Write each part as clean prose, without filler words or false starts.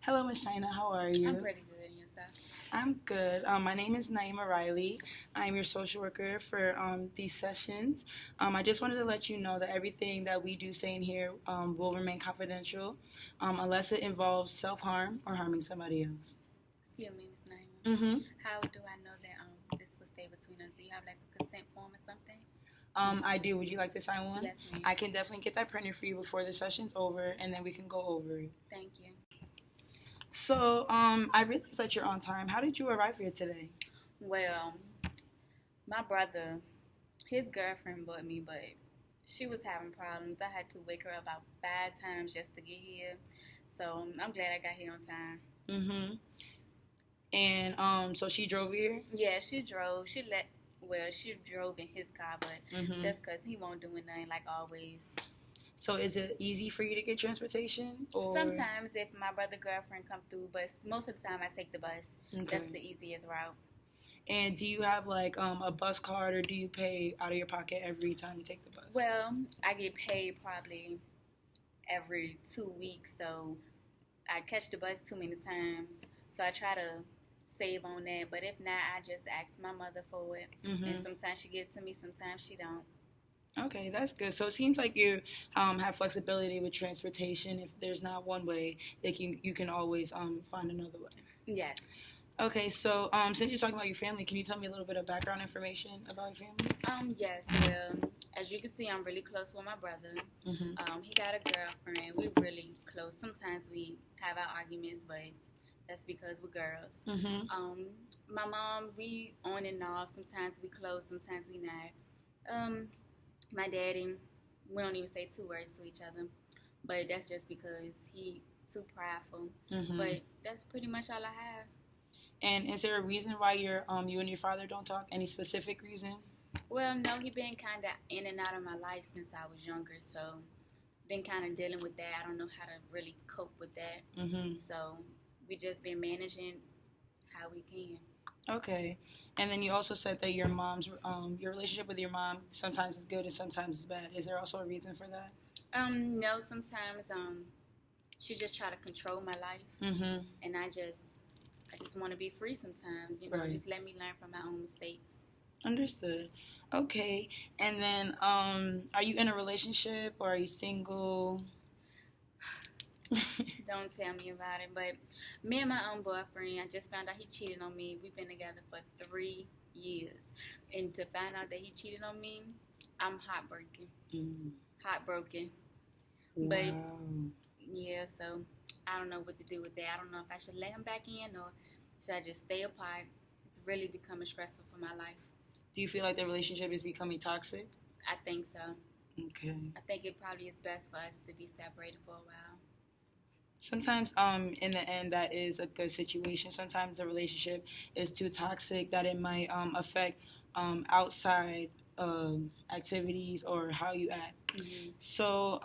Hello, Miss China. How are you? I'm pretty good. And yourself? I'm good. My name is Niema Riley. I'm your social worker for these sessions. I just wanted to let you know that everything that we do say in here will remain confidential unless it involves self harm or harming somebody else. Excuse me, Miss Naima. Mm-hmm. How do I know that this will stay between us? Do you have like a consent form or something? I do. Would you like to sign one? Yes, ma'am. I can definitely get that printed for you before the session's over, and then we can go over it. Thank you. So, I realized that you're on time. How did you arrive here today? Well, my brother, his girlfriend bought me, but she was having problems. I had to wake her up about 5 times just to get here. So I'm glad I got here on time. Mm-hmm. And so she drove here? Yeah, she drove. She drove in his car, but Mm-hmm. that's because he won't do nothing like always. So is it easy for you to get transportation? Or? Sometimes if my brother girlfriend come through, but most of the time I take the bus. Okay. That's the easiest route. And do you have like a bus card, or do you pay out of your pocket every time you take the bus? Well, I get paid probably every 2 weeks, so I catch the bus too many times. So I try to save on that, but if not, I just ask my mother for it. Mm-hmm. And sometimes she gives it to me, sometimes she don't. Okay, that's good. So it seems like you have flexibility with transportation. If there's not one way, you can always find another way. Yes. Okay, so since you're talking about your family, can you tell me a little bit of background information about your family? Yes. Well, as you can see, I'm really close with my brother. Mm-hmm. He got a girlfriend. We're really close. Sometimes we have our arguments, but that's because we're girls. Mm-hmm. My mom, we on and off. Sometimes we close, sometimes we not. My daddy, we don't even say 2 words to each other, but that's just because he too prideful. Mm-hmm. But that's pretty much all I have. And is there a reason why you and your father don't talk? Any specific reason? Well, no, he been kind of in and out of my life since I was younger, so been kind of dealing with that. I don't know how to really cope with that. Mm-hmm. So we just been managing how we can. Okay. And then you also said that your relationship with your mom sometimes is good and sometimes is bad. Is there also a reason for that? No, sometimes she just try to control my life, Mm-hmm. and I just want to be free sometimes. Right. Just let me learn from my own mistakes. Understood. Okay. And then are you in a relationship or are you single? Don't tell me about it. But me and my own boyfriend, I just found out he cheated on me. We've been together for 3 years. And to find out that he cheated on me, I'm heartbroken. Mm. Heartbroken. Wow. But, yeah, so I don't know what to do with that. I don't know if I should let him back in or should I just stay apart. It's really becoming stressful for my life. Do you feel like the relationship is becoming toxic? I think so. Okay. I think it probably is best for us to be separated for a while. Sometimes, in the end, that is a good situation. Sometimes the relationship is too toxic that it might affect outside activities or how you act. Mm-hmm. So,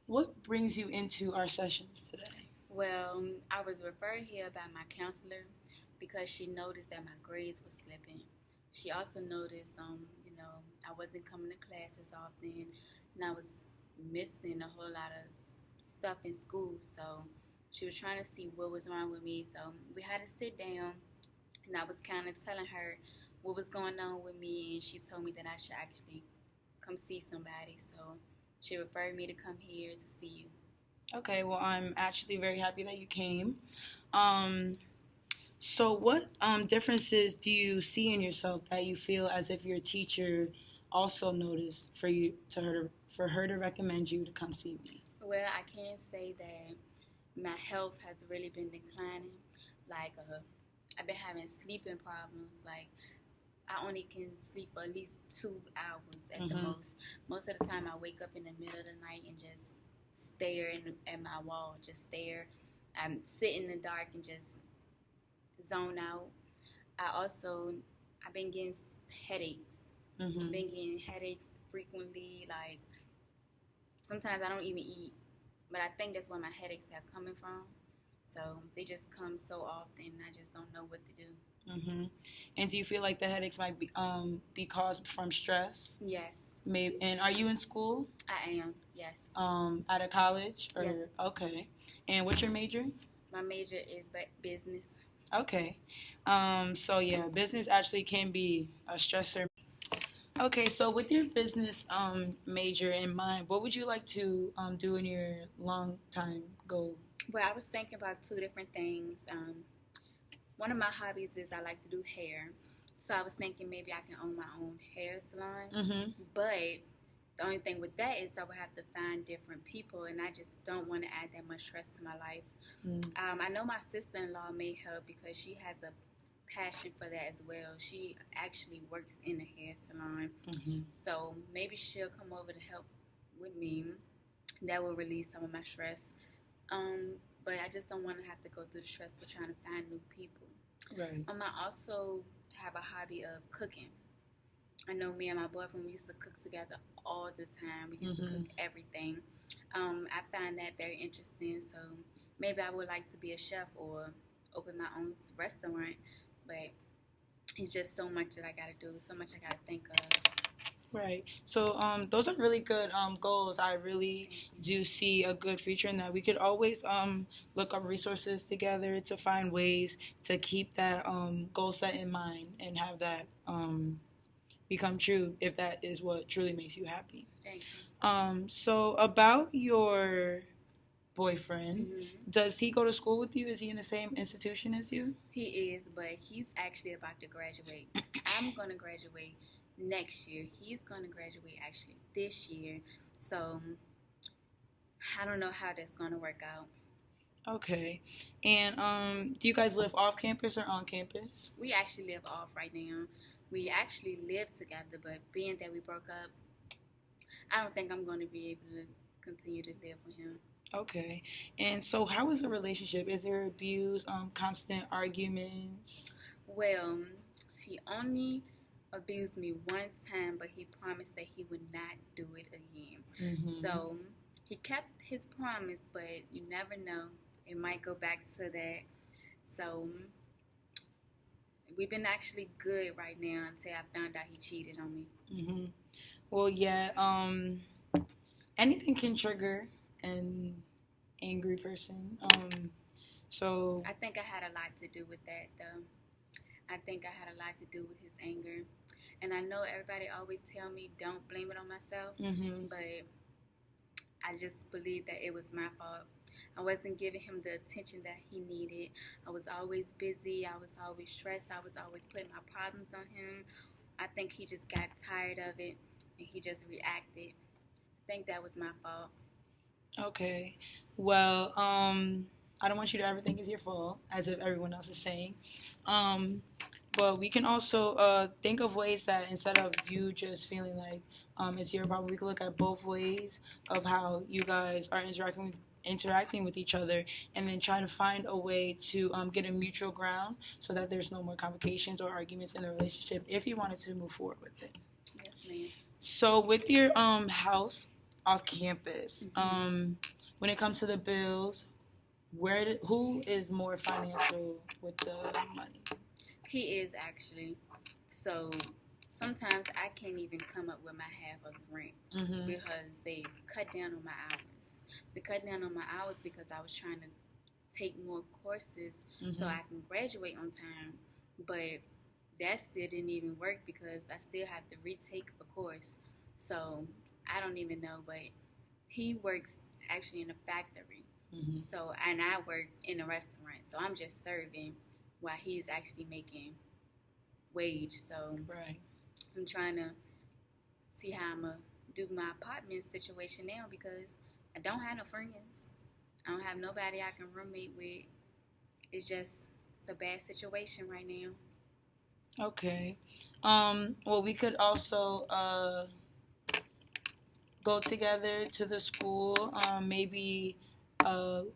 what brings you into our sessions today? Well, I was referred here by my counselor because she noticed that my grades were slipping. She also noticed, I wasn't coming to class as often, and I was missing a whole lot of stuff in school. So she was trying to see what was wrong with me. So we had to sit down, and I was kind of telling her what was going on with me, and she told me that I should actually come see somebody. So she referred me to come here to see you. Okay, well, I'm actually very happy that you came. So what differences do you see in yourself that you feel as if your teacher also noticed for her to recommend you to come see me? Well, I can say that my health has really been declining. Like, I've been having sleeping problems. Like, I only can sleep for at least 2 hours at the most. Most of the time, I wake up in the middle of the night and just stare at my wall, just stare. I sit in the dark and just zone out. I've been getting headaches. Mm-hmm. Been getting headaches frequently. Like, sometimes I don't even eat, but I think that's where my headaches are coming from. So they just come so often, I just don't know what to do. Mm-hmm. And do you feel like the headaches might be caused from stress? Yes. Maybe. And are you in school? I am, yes. At a college? Or, yes. Okay. And what's your major? My major is business. Okay. So yeah, business actually can be a stressor. Okay, so with your business major in mind, what would you like to do in your long time goal? Well, I was thinking about two different things. One of my hobbies is I like to do hair. So I was thinking maybe I can own my own hair salon. Mm-hmm. But the only thing with that is I would have to find different people, and I just don't want to add that much stress to my life. I know my sister-in-law may help because she has a passion for that as well. She actually works in a hair salon. So maybe she'll come over to help with me. That will release some of my stress. But I just don't want to have to go through the stress of trying to find new people. Right. I also have a hobby of cooking. I know me and my boyfriend, we used to cook together all the time. We used to cook everything. I find that very interesting. So maybe I would like to be a chef or open my own restaurant. But it's just so much that I got to do, so much I got to think of. Right. So those are really good goals. I really do see a good future in that. We could always look up resources together to find ways to keep that goal set in mind and have that become true if that is what truly makes you happy. Thank you. So about your boyfriend, does he go to school with you? Is he in the same institution as you? He is, but he's actually about to graduate. I'm going to graduate next year. He's going to graduate actually this year. So I don't know how that's going to work out. Okay. And do you guys live off campus or on campus? We actually live off right now. We actually live together, but being that we broke up, I don't think I'm going to be able to continue to live with him. Okay. And so how is the relationship? Is there abuse, constant arguments? Well, he only abused me one time, but he promised that he would not do it again. So he kept his promise, but you never know. It might go back to that. So we've been actually good right now until I found out he cheated on me. Well, yeah. Anything can trigger an angry person. So I think I had a lot to do with that, though. I think I had a lot to do with his anger. And I know everybody always tell me don't blame it on myself, but I just believe that it was my fault. I wasn't giving him the attention that he needed. I was always busy. I was always stressed. I was always putting my problems on him. I think he just got tired of it and he just reacted. I think that was my fault. Okay. Well, I don't want you to ever think it's your fault, as if everyone else is saying. But we can also think of ways that instead of you just feeling like it's your problem, we can look at both ways of how you guys are interacting with each other, and then try to find a way to get a mutual ground so that there's no more complications or arguments in the relationship if you wanted to move forward with it. Yes, ma'am. So with your house off campus, when it comes to the bills, who is more financial with the money? He is actually. So sometimes I can't even come up with my half of the rent because they cut down on my hours. They cut down on my hours because I was trying to take more courses so I can graduate on time. But that still didn't even work because I still have to retake a course. So I don't even know, but he works actually in a factory. So, and I work in a restaurant. So I'm just serving while he's actually making wage. So I'm trying to see how I'm going to do my apartment situation now because I don't have no friends. I don't have nobody I can roommate with. It's a bad situation right now. Okay. Well, we could also go together to the school. Maybe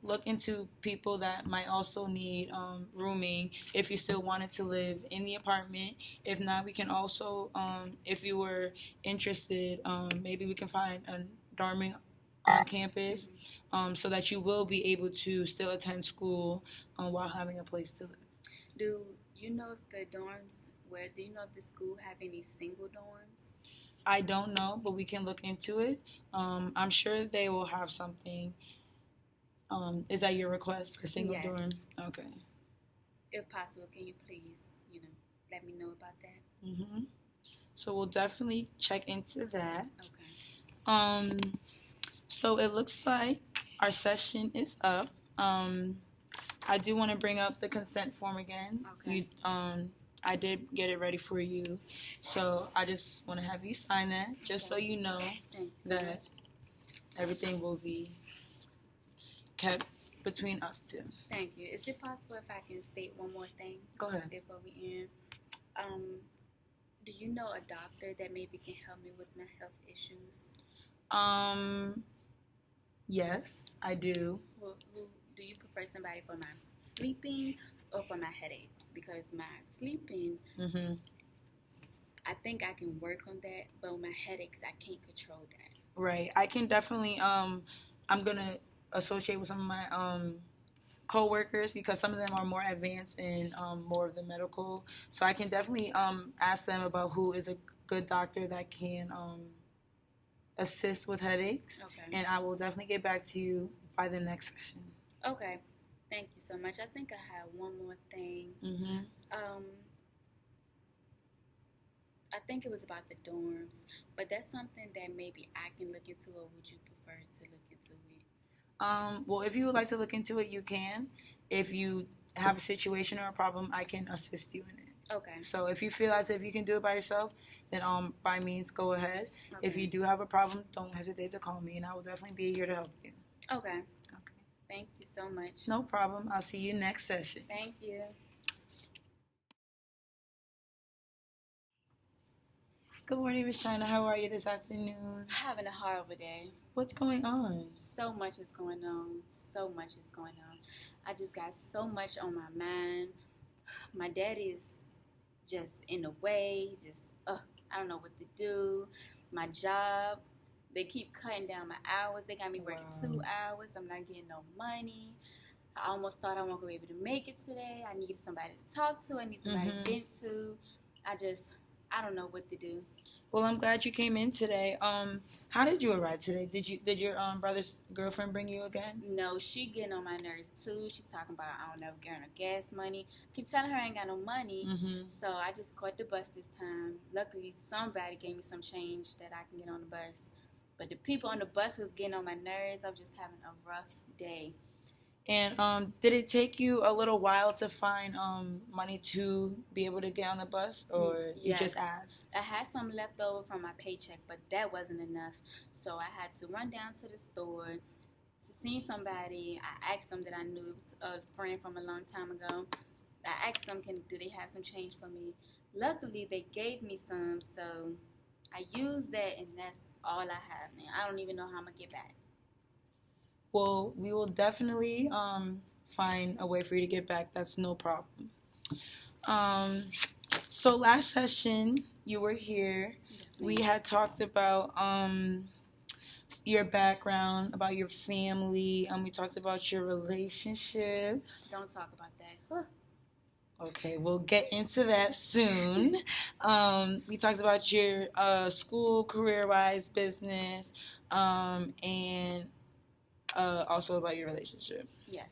look into people that might also need rooming if you still wanted to live in the apartment. If not, we can also, if you were interested, maybe we can find a dorming on campus so that you will be able to still attend school while having a place to live. Do you know if the school have any single dorms? I don't know, but we can look into it. I'm sure they will have something. Is that your request? A single Yes. dorm? Okay. If possible, can you please, let me know about that? hmm So we'll definitely check into that. Okay. Um, so it looks like our session is up. I do want to bring up the consent form again. Okay. I did get it ready for you, so I just want to have you sign that, just so you know Thank you so that much. everything will be kept between us two. Thank you. Is it possible if I can state one more thing Go ahead. before we end? Um, do you know a doctor that maybe can help me with my health issues? Yes, I do. Well, who do you prefer somebody for my sleeping or for my headaches? Because my sleeping, hmm I think I can work on that, but with my headaches, I can't control that. Right. I can definitely. I'm gonna associate with some of my co-workers because some of them are more advanced in more of the medical. So I can definitely ask them about who is a good doctor that can assist with headaches, Okay. and I will definitely get back to you by the next session. Okay. Thank you so much. I think I have one more thing. hmm I think it was about the dorms, but that's something that maybe I can look into, or would you prefer to look into it? Well, if you would like to look into it, you can. If you have a situation or a problem, I can assist you in it. Okay. So if you feel as if you can do it by yourself, then by means go ahead. Okay. If you do have a problem, don't hesitate to call me, and I will definitely be here to help you. Okay. Okay. Thank you so much. No problem. I'll see you next session. Thank you. Good morning, Miss China. How are you this afternoon? Having a horrible day. What's going on? So much is going on. So much is going on. I just got so much on my mind. My daddy is just in the way. I don't know what to do. My job, they keep cutting down my hours. They got me working 2 hours. I'm not getting no money. I almost thought I wasn't going to be able to make it today. I needed somebody to talk to. I need somebody to vent to. I don't know what to do. Well, I'm glad you came in today. How did you arrive today? Did your brother's girlfriend bring you again? No, she getting on my nerves too. She's talking about I don't know, getting her gas money. Keep telling her I ain't got no money. So I just caught the bus this time. Luckily, somebody gave me some change that I can get on the bus. But the people on the bus was getting on my nerves. I'm just having a rough day. And did it take you a little while to find money to be able to get on the bus, or you just asked? I had some left over from my paycheck, but that wasn't enough. So I had to run down to the store to see somebody. I asked them that I knew it was a friend from a long time ago. I asked them, do they have some change for me? Luckily, they gave me some, so I used that, and that's all I have now. I don't even know how I'm going to get back. Well, we will definitely find a way for you to get back. That's no problem. So last session, you were here. Yes, we had talked about your background, about your family. We talked about your relationship. Don't talk about that. Okay, we'll get into that soon. We talked about your school, career-wise, business, and also about your relationship. Yes.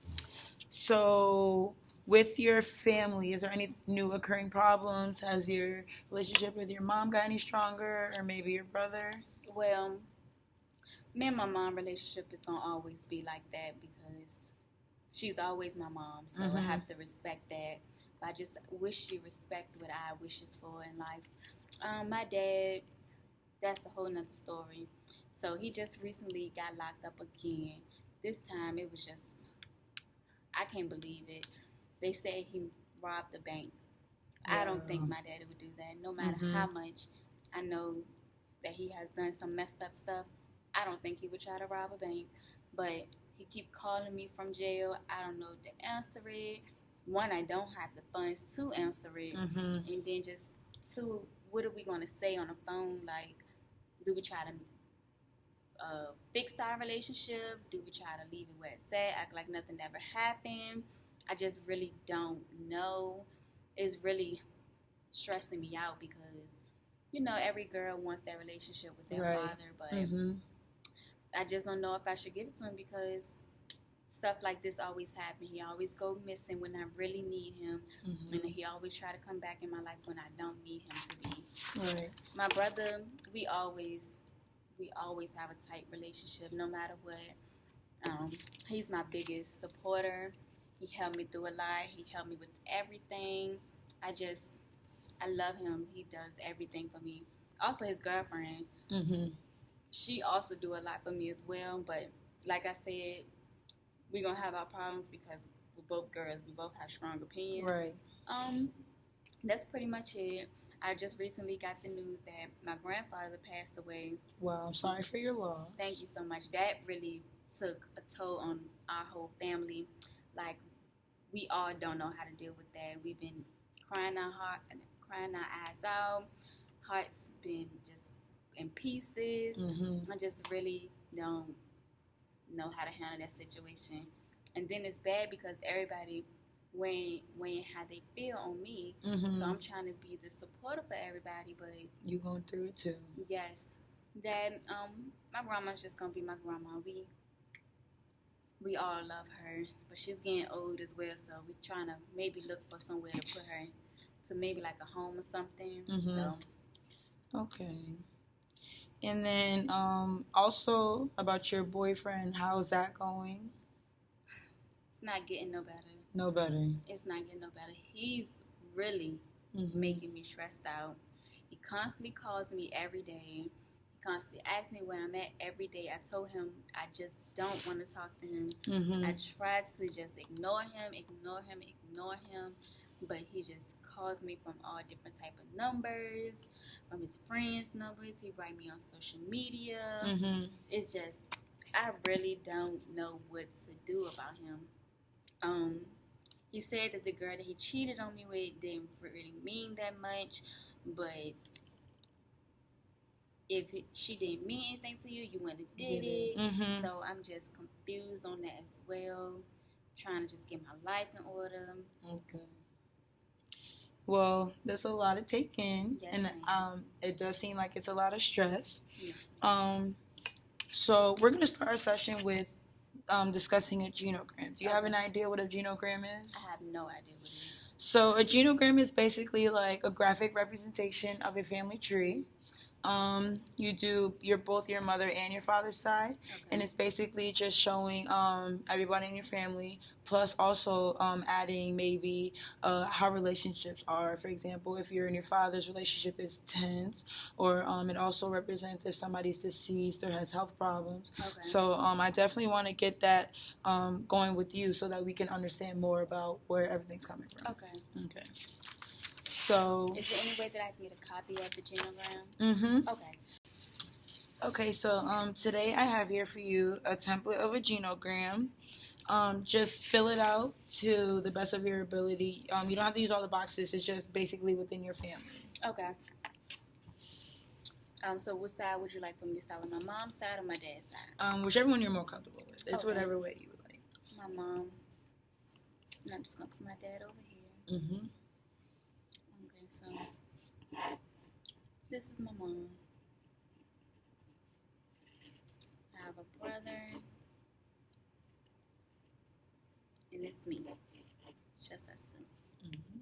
So, with your family, is there any new occurring problems? Has your relationship with your mom got any stronger, or maybe your brother? Well, me and my mom relationship is going to always be like that because she's always my mom, so I have to respect that. But I just wish she respect what I wishes for in life. My dad, that's a whole nother story. So he just recently got locked up again. This time it was just, I can't believe it. They said he robbed the bank. Wow. I don't think my daddy would do that. No matter how much I know that he has done some messed up stuff, I don't think he would try to rob a bank. But he keep calling me from jail. I don't know to answer it. One, I don't have the funds to answer it. And then just two, what are we going to say on the phone? Like, do we try to fix our relationship? Do we try to leave it where it's at, act like nothing ever happened? I just really don't know. It's really stressing me out because every girl wants that relationship with their Right. father, but Mhm. I just don't know if I should give it to him because stuff like this always happen. He always go missing when I really need him, and Mhm. he always try to come back in my life when I don't need him to be. Right. My brother, we always have a tight relationship, no matter what. He's my biggest supporter. He helped me through a lot. He helped me with everything. I love him. He does everything for me. Also, his girlfriend, Mhm. she also do a lot for me as well. But like I said, we're gonna have our problems because we're both girls. We both have strong opinions. Right. Um, that's pretty much it. I just recently got the news that my grandfather passed away. Wow. I'm sorry for your loss. Thank you so much. That really took a toll on our whole family. Like, we all don't know how to deal with that. We've been crying crying our eyes out. Hearts been just in pieces. Mhm. I just really don't know how to handle that situation. And then it's bad because everybody weighing how they feel on me. Mhm. So I'm trying to be the supporter for everybody, but You going through it too. yes, that my grandma's just gonna be my grandma. We all love her, but she's getting old as well, so we're trying to maybe look for somewhere to put her to maybe like a home or something. Mhm. So Okay. And then also about your boyfriend, how's that going? it's not getting no better. No better. It's not getting no better. He's really Mhm. making me stressed out. He constantly calls me every day. He constantly asks me where I'm at every day. I told him I just don't want to talk to him. Mhm. I tried to just ignore him, but he just calls me from all different type of numbers, from his friends' numbers. He write me on social media. Mhm. It's just I really don't know what to do about him. He said that the girl that he cheated on me with didn't really mean that much, but if she didn't mean anything to you, you wouldn't have did it. Mhm. So I'm just confused on that as well. Trying to just get my life in order. Okay. Well, there's a lot to take in, Yes, and ma'am. it does seem like it's a lot of stress. Yes. So we're gonna start our session with discussing a genogram. Do you have Okay. an idea what a genogram is? I have no idea what it is. So a genogram is basically like a graphic representation of a family tree. You do both your mother and your father's side, Okay. and it's basically just showing everybody in your family, plus also adding maybe how relationships are. For example, if you're in your father's relationship is tense, or it also represents if somebody's deceased or has health problems. Okay. So I definitely want to get that going with you so that we can understand more about where everything's coming from. Okay. Okay. So. Is there any way that I can get a copy of the genogram? Mm-hmm. Okay. Okay, so today I have here for you a template of a genogram. Just fill it out to the best of your ability. You don't have to use all the boxes. It's just basically within your family. Okay. So what side would you like for me to start with, my mom's side or my dad's side? Whichever one you're more comfortable with. It's Okay. whatever way you would like. My mom. And I'm just gonna put my dad over here. Mm-hmm. Okay, so this is my mom. I have a brother, and it's me. It's just us two. Mm-hmm.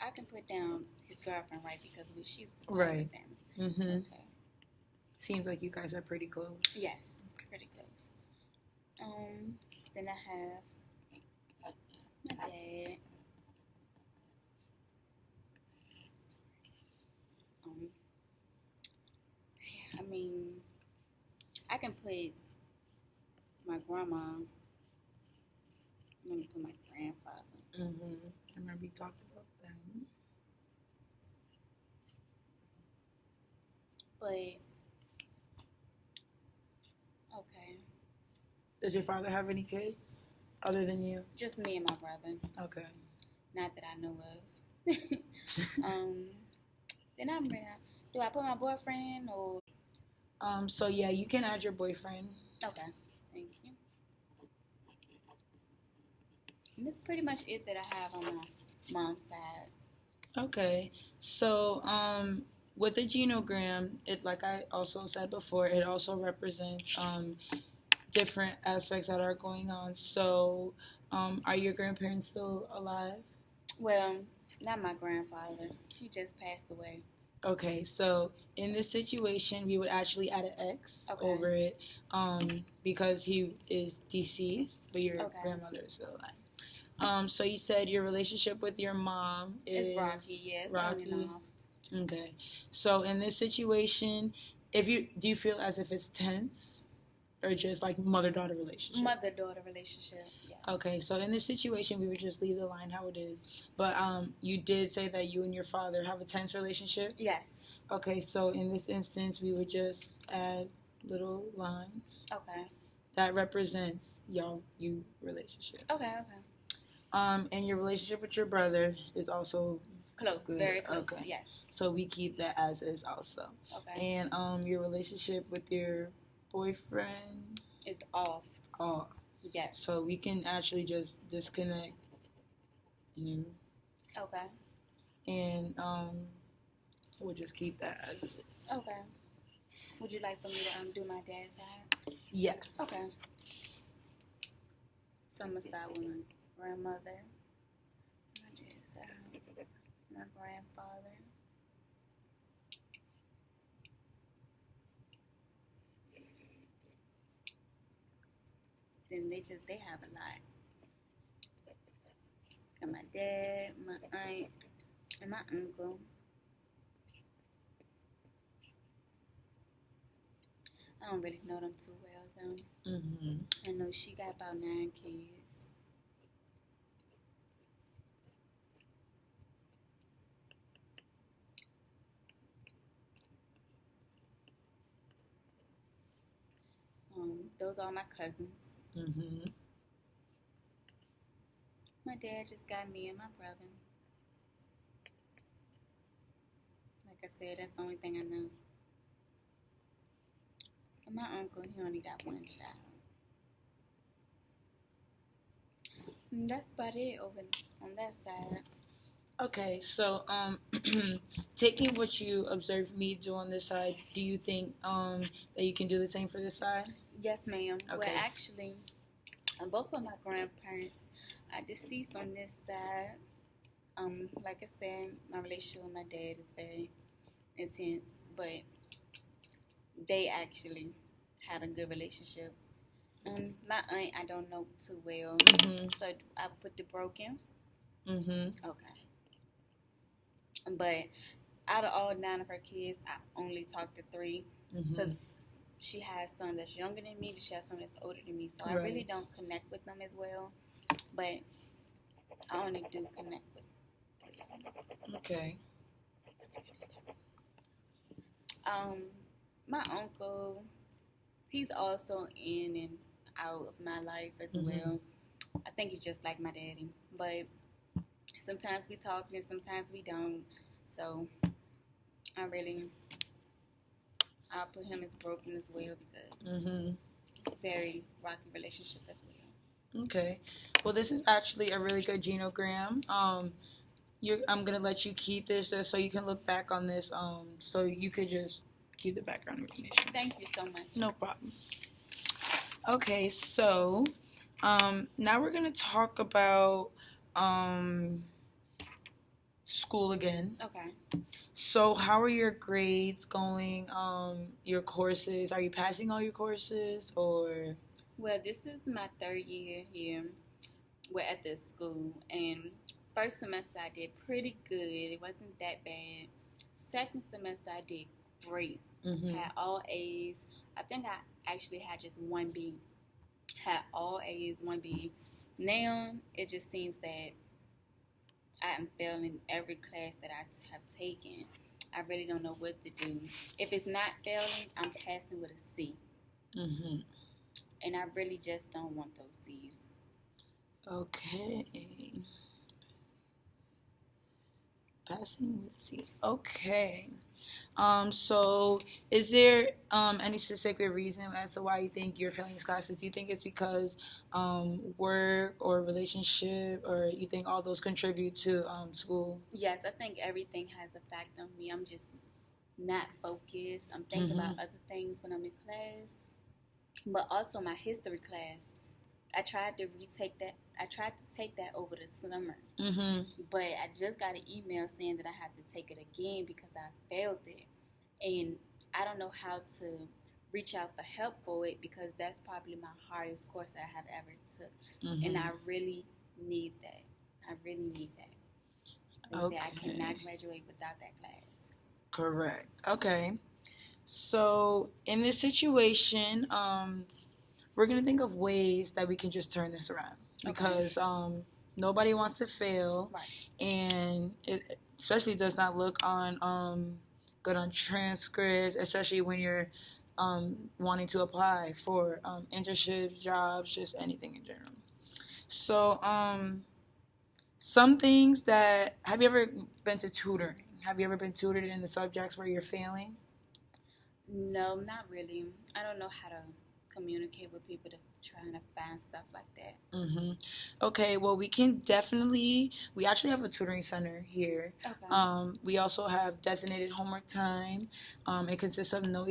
I can put down his girlfriend, right? Because she's Right. family. Mm-hmm. Okay. Seems like you guys are pretty close. Yes, pretty close. Then I have my dad. I mean, I can put my grandma. Let me put my grandfather. Mm-hmm. I remember you talked about that. But okay, Does your father have any kids other than you? just me and my brother. Okay. Not that I know of. Then I'm ready. Do I put my boyfriend or? So yeah, you can add your boyfriend. Okay, thank you. And that's pretty much it that I have on my mom's side. Okay. So, with the genogram, it like I also said before, it also represents different aspects that are going on. So, are your grandparents still alive? Well, not my grandfather. He just passed away. Okay, so in this situation, we would actually add an X over it because he is deceased, but your grandmother is still alive. So you said your relationship with your mom is rocky, yes. Rocky. Okay. So in this situation, do you feel as if it's tense? Or just like mother-daughter relationship? Mother-daughter relationship, yes. Okay, so in this situation, we would just leave the line how it is. But you did say that you and your father have a tense relationship? Yes. Okay, so in this instance, we would just add little lines. Okay. That represents you relationship. Okay. And your relationship with your brother is also close, good. Very close. Okay. Yes. So we keep that as is also. Okay. And your relationship with your boyfriend is off. Off. Yes. So we can actually just disconnect. Okay. And we'll just keep that as it is. Okay. Would you like for me to do my dad's side? Yes. Okay. So I'm gonna start with my grandmother. My dad's side. My grandfather. Then they have a lot. Got my dad, my aunt, and my uncle. I don't really know them too well though. I know she got about 9 kids. Those are my cousins. My dad just got me and my brother. Like I said, that's the only thing I know. And my uncle, he only got 1 child. And that's about it over on that side. Okay, so taking what you observed me do on this side, do you think that you can do the same for this side? Yes, ma'am. Okay. Well, actually, both of my grandparents are deceased on this side. Like I said, my relationship with my dad is very intense, but they actually had a good relationship. My aunt, I don't know too well, so I put the broken. Okay. But out of all 9 of her kids, I only talked to 3 because she has some that's younger than me, she has some that's older than me, so I really don't connect with them as well. But I only do connect with 3. Okay. My uncle, he's also in and out of my life as well. I think he's just like my daddy, but sometimes we talk and sometimes we don't. So I'll put him as broken as well because it's a very rocky relationship as well. Okay. Well, this is actually a really good genogram. I'm gonna let you keep this so you can look back on this. So you could just keep the background information. Thank you so much. No problem. Okay, so now we're gonna talk about school again. Okay. So how are your grades going? Your courses, are you passing all your courses or? Well, this is my 3rd year here. We're at this school, and first semester I did pretty good. It wasn't that bad. Second semester I did great. Had all A's. I think I actually had just 1 B. Had all A's, 1 B. Now it just seems that I am failing every class that I have taken. I really don't know what to do. If it's not failing, I'm passing with a C. And I really just don't want those C's. Okay. Passing with C's. Okay. So is there any specific reason as to why you think you're failing these classes? Do you think it's because work or relationship, or you think all those contribute to school? Yes, I think everything has effect on me. I'm just not focused. I'm thinking Mm-hmm. about other things when I'm in class. But also my history class, I tried to retake that. I tried to take that over the summer, Mm-hmm. but I just got an email saying that I have to take it again because I failed it, and I don't know how to reach out for help for it because that's probably my hardest course that I have ever took, and Mm-hmm. I really need that. I really need that. They say I cannot graduate without that class. Correct. Okay. So in this situation, we're gonna think of ways that we can just turn this around because nobody wants to fail, Right. and it especially does not look on good on transcripts, especially when you're wanting to apply for internships, jobs, just anything in general. So some things that have you ever been to tutoring? Have you ever been tutored in the subjects where you're failing? No, not really. I don't know how to communicate with people to trying to find stuff like that. Mm-hmm. Okay, well, we actually have a tutoring center here. Okay. We also have designated homework time. It consists of no